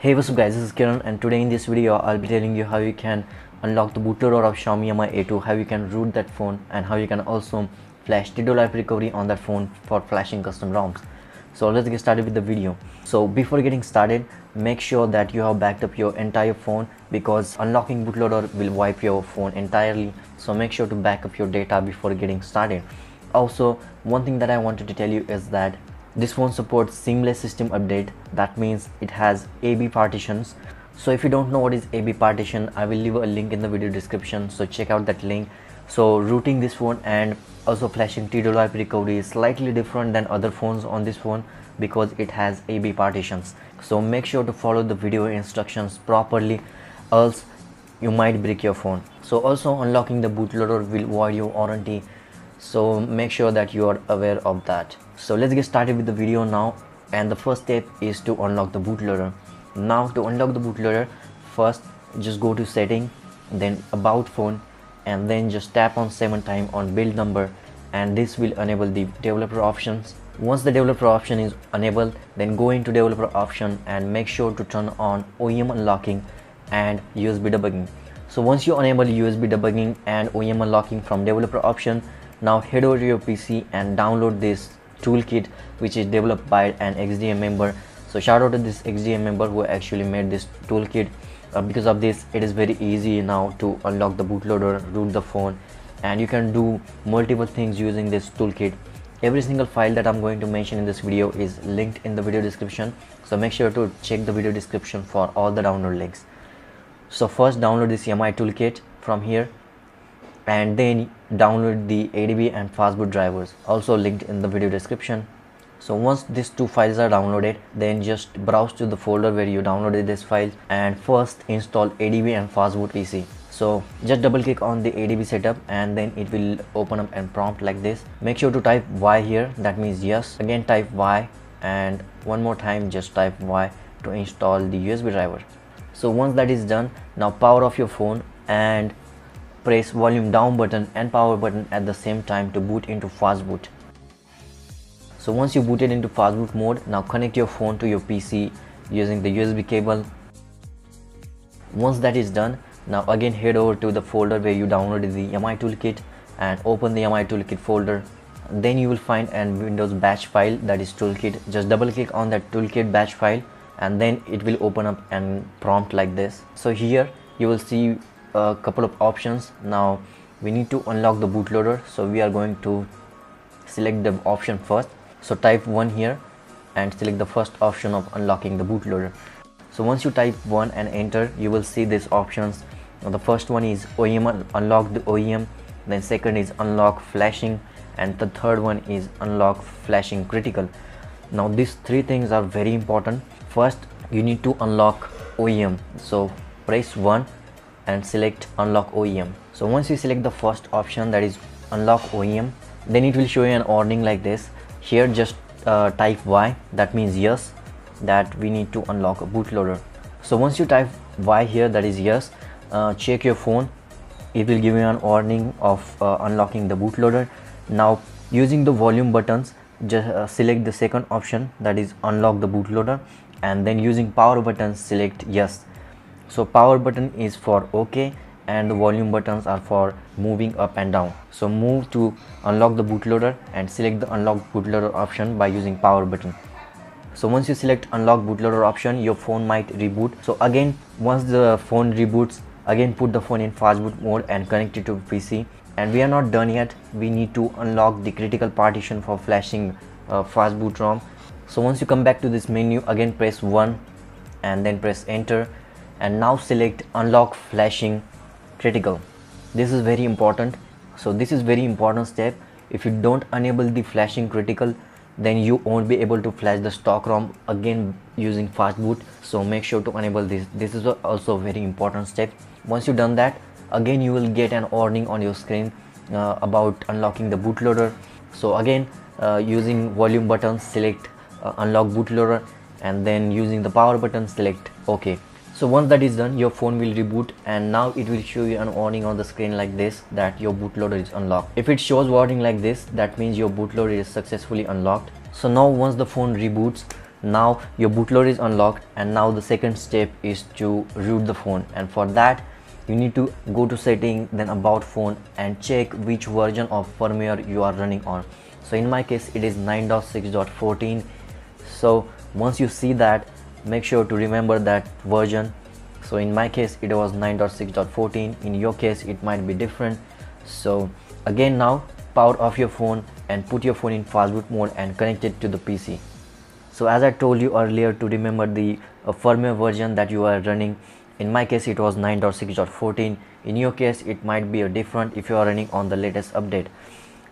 Hey, what's up guys, this is Kiran, and today in this video I'll be telling you how you can unlock the bootloader of Xiaomi Mi A2, how you can root that phone, and how you can also flash TDLIP recovery on that phone for flashing custom ROMs. So let's get started with the video. So before getting started, make sure that you have backed up your entire phone, because unlocking bootloader will wipe your phone entirely. So make sure to back up your data before getting started. Also, one thing that I wanted to tell you is that this phone supports seamless system update. That means it has AB partitions. So if you don't know what is AB partition, I will leave a link in the video description, so check out that link. So rooting this phone and also flashing TDLIP recovery is slightly different than other phones on this phone because it has AB partitions. So make sure to follow the video instructions properly, else you might break your phone. So also unlocking the bootloader will void your warranty, so make sure that you are aware of that. So let's get started with the video now, and the first step is to unlock the bootloader. Now to unlock the bootloader, first just go to setting, then about phone, and then just tap on 7 times on build number, and this will enable the developer options. Once the developer option is enabled, then go into developer option and make sure to turn on OEM unlocking and USB debugging. So once you enable USB debugging and OEM unlocking from developer option, now head over to your PC and download this toolkit, which is developed by an XDM member. So shout out to this XDM member who actually made this toolkit. Because of this, it is very easy now to unlock the bootloader, root the phone, and you can do multiple things using this toolkit. Every single file that I'm going to mention in this video is linked in the video description, so make sure to check the video description for all the download links. So first download this Mi toolkit from here, and then download the ADB and fastboot drivers, also linked in the video description. So once these two files are downloaded, then just browse to the folder where you downloaded this file and first install ADB and fastboot PC. So just double click on the ADB setup and then it will open up and prompt like this. Make sure to type Y here, that means yes. Again type Y, and one more time just type Y to install the USB driver. So once that is done, now power off your phone and press volume down button and power button at the same time to boot into fastboot. So once you booted into fastboot mode, now connect your phone to your PC using the USB cable. Once that is done, now again head over to the folder where you downloaded the Mi toolkit and open the Mi toolkit folder. Then you will find a Windows batch file, that is toolkit. Just double click on that toolkit batch file and then it will open up and prompt like this. So here you will see a couple of options. Now we need to unlock the bootloader, so we are going to select the option first. So type 1 here and select the first option of unlocking the bootloader. So once you type 1 and enter, you will see these options. Now the first one is OEM, unlock the OEM, then second is unlock flashing, and the third one is unlock flashing critical. Now these three things are very important. First you need to unlock OEM, so press 1 and select unlock OEM. So once you select the first option, that is unlock OEM, then it will show you an warning like this. Here just type Y, that means yes, that we need to unlock a bootloader. So once you type Y here, that is yes, check your phone, it will give you an warning of unlocking the bootloader. Now using the volume buttons, just select the second option, that is unlock the bootloader, and then using power button select yes. So power button is for OK and the volume buttons are for moving up and down. So move to unlock the bootloader and select the unlock bootloader option by using power button. So once you select unlock bootloader option, your phone might reboot. So again, once the phone reboots, again put the phone in fastboot mode and connect it to PC. And we are not done yet, we need to unlock the critical partition for flashing fastboot ROM. So once you come back to this menu, again press 1 and then press enter, and now select unlock flashing critical. This is very important. So this is very important step. If you don't enable the flashing critical, then you won't be able to flash the stock ROM again using fastboot. So make sure to enable this. This is also a very important step. Once you've done that, again you will get an warning on your screen about unlocking the bootloader. So again using volume button select unlock bootloader, and then using the power button select OK. So once that is done, your phone will reboot and now it will show you an warning on the screen like this, that your bootloader is unlocked. If it shows warning like this, that means your bootloader is successfully unlocked. So now once the phone reboots, Now your bootloader is unlocked, and now the second step is to root the phone. And for that you need to go to setting, then about phone, and check which version of firmware you are running on. So in my case it is 9.6.14. so once you see that, make sure to remember that version. So in my case it was 9.6.14, in your case it might be different. So again, now power off your phone and put your phone in fast boot mode and connect it to the PC. So as I told you earlier, to remember the firmware version that you are running, in my case it was 9.6.14, in your case it might be a different if you are running on the latest update.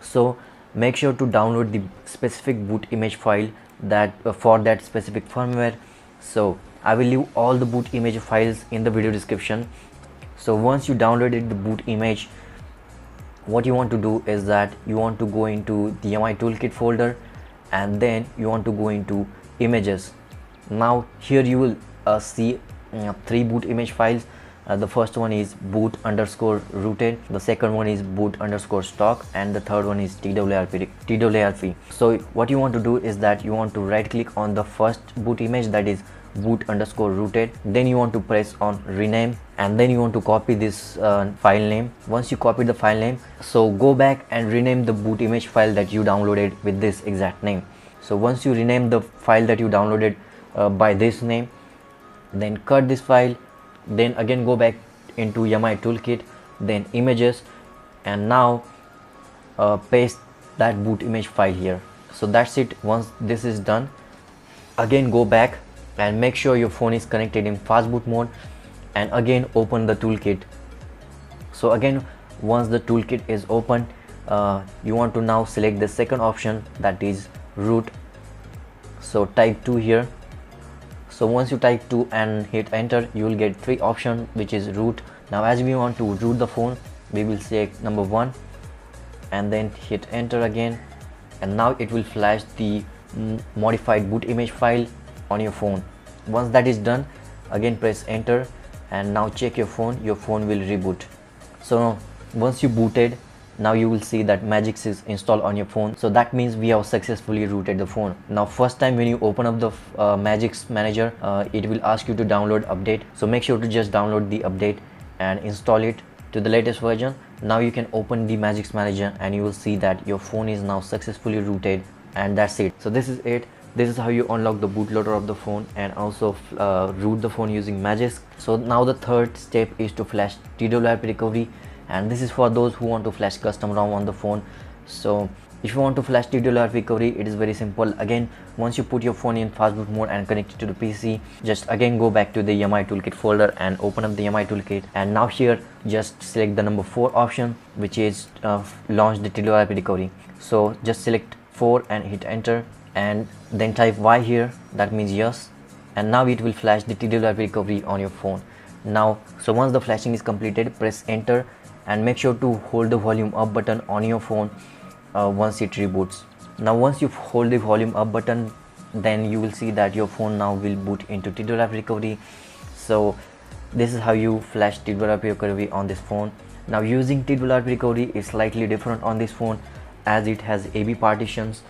So make sure to download the specific boot image file that for that specific firmware. So I will leave all the boot image files in the video description. So once you downloaded the boot image, what you want to do is that you want to go into the Mi toolkit folder, and then you want to go into images. Now here you will see 3 boot image files. The first one is boot_rooted, the second one is boot_stock, and the third one is twrp. So what you want to do is that you want to right click on the first boot image, that is boot_rooted, then you want to press on rename, and then you want to copy this file name. Once you copy the file name, so go back and rename the boot image file that you downloaded with this exact name. So once you rename the file that you downloaded by this name, then cut this file, then again go back into Mi toolkit, then images, and now paste that boot image file here. So that's it. Once this is done, again go back and make sure your phone is connected in fast boot mode, and again open the toolkit. So again, once the toolkit is open, you want to now select the second option, that is root. So type 2 here. So once you type 2 and hit enter, you will get 3 options, which is root. Now as we want to root the phone, we will select number 1 and then hit enter again, and now it will flash the modified boot image file on your phone. Once that is done, again press enter, and now check your phone will reboot. So once you booted, now you will see that Magisk is installed on your phone. So that means we have successfully rooted the phone. Now first time when you open up the Magisk manager, it will ask you to download update. So make sure to just download the update and install it to the latest version. Now you can open the Magisk manager and you will see that your phone is now successfully rooted, and that's it. So this is it. This is how you unlock the bootloader of the phone and also root the phone using Magisk. So now the third step is to flash TWRP recovery, and this is for those who want to flash custom ROM on the phone. So if you want to flash TWRP recovery, it is very simple. Again, once you put your phone in fast boot mode and connect it to the PC, just again go back to the Mi toolkit folder and open up the Mi toolkit, and now here just select the number 4 option, which is launch the TWRP recovery. So just select 4 and hit enter, and then type Y here, that means yes, and now it will flash the TWRP recovery on your phone. Now so once the flashing is completed, press enter and make sure to hold the volume up button on your phone once it reboots. Now once you hold the volume up button, then you will see that your phone now will boot into TWRP recovery. So this is how you flash TWRP recovery on this phone. Now using TWRP recovery is slightly different on this phone as it has AB partitions.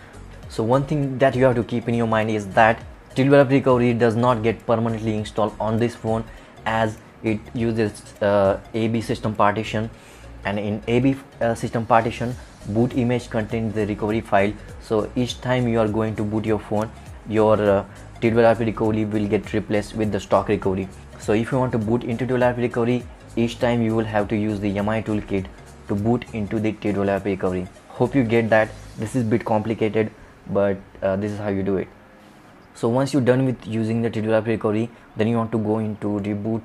So one thing that you have to keep in your mind is that TWRP recovery does not get permanently installed on this phone, as it uses AB system partition, and in AB system partition, boot image contains the recovery file. So each time you are going to boot your phone, your TWRP recovery will get replaced with the stock recovery. So if you want to boot into TWRP recovery, each time you will have to use the Mi toolkit to boot into the TWRP recovery. Hope you get that. This is a bit complicated, but this is how you do it. So once you're done with using the TWRP recovery, then you want to go into reboot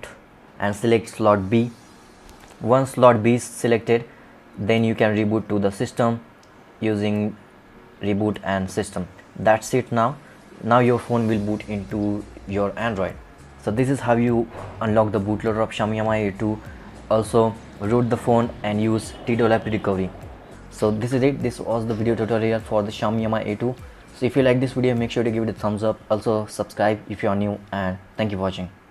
and select slot B. Once slot B is selected, then you can reboot to the system using reboot and system. That's it. Now your phone will boot into your Android. So this is how you unlock the bootloader of Xiaomi Mi A2, also root the phone and use TWRP recovery. So this is it. This was the video tutorial for the Xiaomi Mi A2. So if you like this video, make sure to give it a thumbs up. Also subscribe if you are new, and thank you for watching.